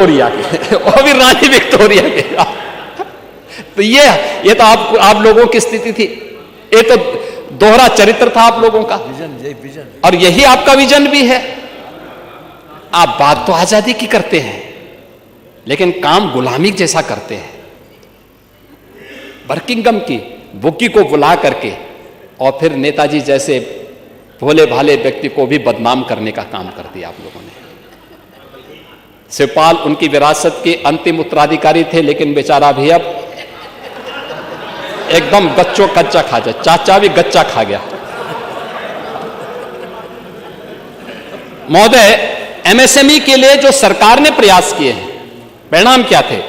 Victoria के और भी रानी विक्टोरिया के। तो ये तो आप लोगों की स्थिति थी। ये तो दोहरा चरित्र था आप लोगों का, विजन, और यही आपका विजन भी है। आप बात तो आजादी की करते हैं, लेकिन काम गुलामी जैसा करते हैं। बर्किंघम की बुकी को बुला करके और फिर नेताजी जैसे भोले भाले व्यक्ति को भी बदनाम करने का काम कर दिया आप लोगों ने। शिवपाल उनकी विरासत के अंतिम उत्तराधिकारी थे, लेकिन बेचारा भी अब एकदम गच्चो कच्चा खा जाए, चाचा भी गच्चा खा गया। महोदय, एमएसएमई के लिए जो सरकार ने प्रयास किए हैं, परिणाम क्या थे?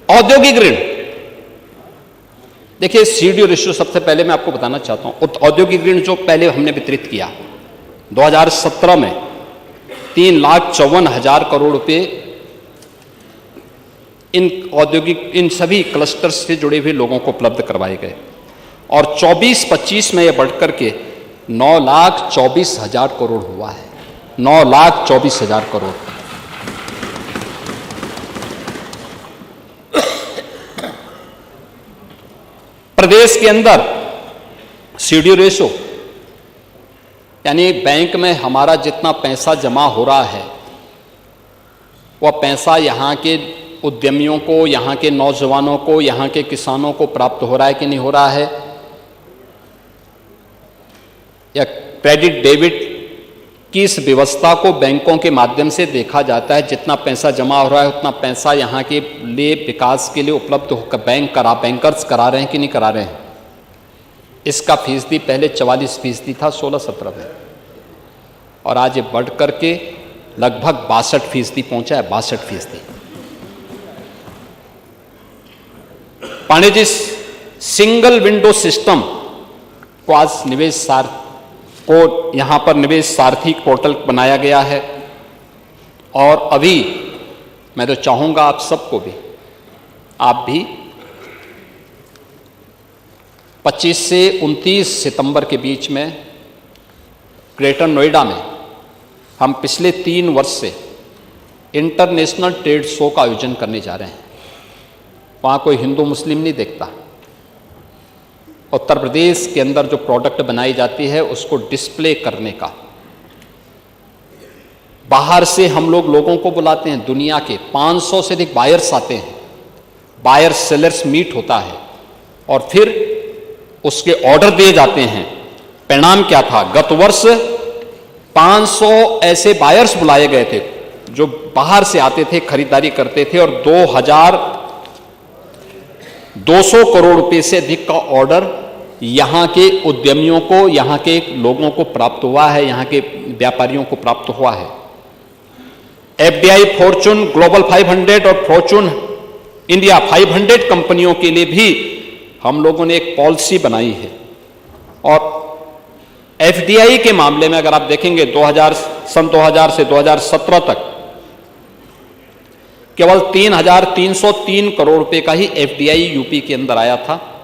औद्योगिक ऋण। देखिए, सीडीओ रेशियो सबसे पहले मैं आपको बताना चाहता हूं। औद्योगिक ऋण जो पहले हमने वितरित किया 2017 में 3,54,000 करोड़ रुपए इन सभी क्लस्टर्स से जुड़े हुए लोगों को उपलब्ध करवाए गए, और 24-25 में यह बढ़कर के 9,24,000 करोड़ हुआ है। 9,24,000 करोड़। प्रदेश के अंदर सीडीओ रेशो यानी बैंक में हमारा जितना पैसा जमा हो रहा है, वह पैसा यहाँ के उद्यमियों को, यहाँ के नौजवानों को, यहाँ के किसानों को प्राप्त हो रहा है कि नहीं हो रहा है, या क्रेडिट डेबिट की इस व्यवस्था को बैंकों के माध्यम से देखा जाता है। जितना पैसा जमा हो रहा है उतना पैसा यहाँ के लिए विकास के लिए उपलब्ध होकर बैंकर्स करा रहे हैं कि नहीं करा रहे हैं। इसका फीसदी पहले 44% था 16-17 में, और आज ये बढ़ करके लगभग 62% पहुंचा है। 62%। Pandey ji, single window system को आज यहां पर निवेश सारथी पोर्टल बनाया गया है, और अभी मैं तो चाहूंगा आप सबको भी, आप भी 25 से 29 सितंबर के बीच में ग्रेटर नोएडा में हम पिछले 3 वर्ष से इंटरनेशनल ट्रेड शो का आयोजन करने जा रहे हैं। वहां कोई हिंदू मुस्लिम नहीं देखता। उत्तर प्रदेश के अंदर जो प्रोडक्ट बनाई जाती है उसको डिस्प्ले करने का, बाहर से हम लोगों को बुलाते हैं। दुनिया के 500 से अधिक बायर्स आते हैं। बायर सेलर्स मीट होता है, और फिर उसके ऑर्डर दिए जाते हैं। परिणाम क्या था? गत वर्ष 500 ऐसे बायर्स बुलाए गए थे जो बाहर से आते थे, खरीदारी करते थे, और 2,200 करोड़ रुपए से अधिक का ऑर्डर यहां के उद्यमियों को, यहां के लोगों को प्राप्त हुआ है, यहां के व्यापारियों को प्राप्त हुआ है। एफडीआई, फॉर्च्यून ग्लोबल 500 और फॉर्च्यून इंडिया 500 कंपनियों के लिए भी हम लोगों ने एक पॉलिसी बनाई है। और एफडीआई के मामले में अगर आप देखेंगे सन 2000 से 2017 तक केवल 3,303 करोड़ रुपए का ही एफडीआई यूपी के अंदर आया था।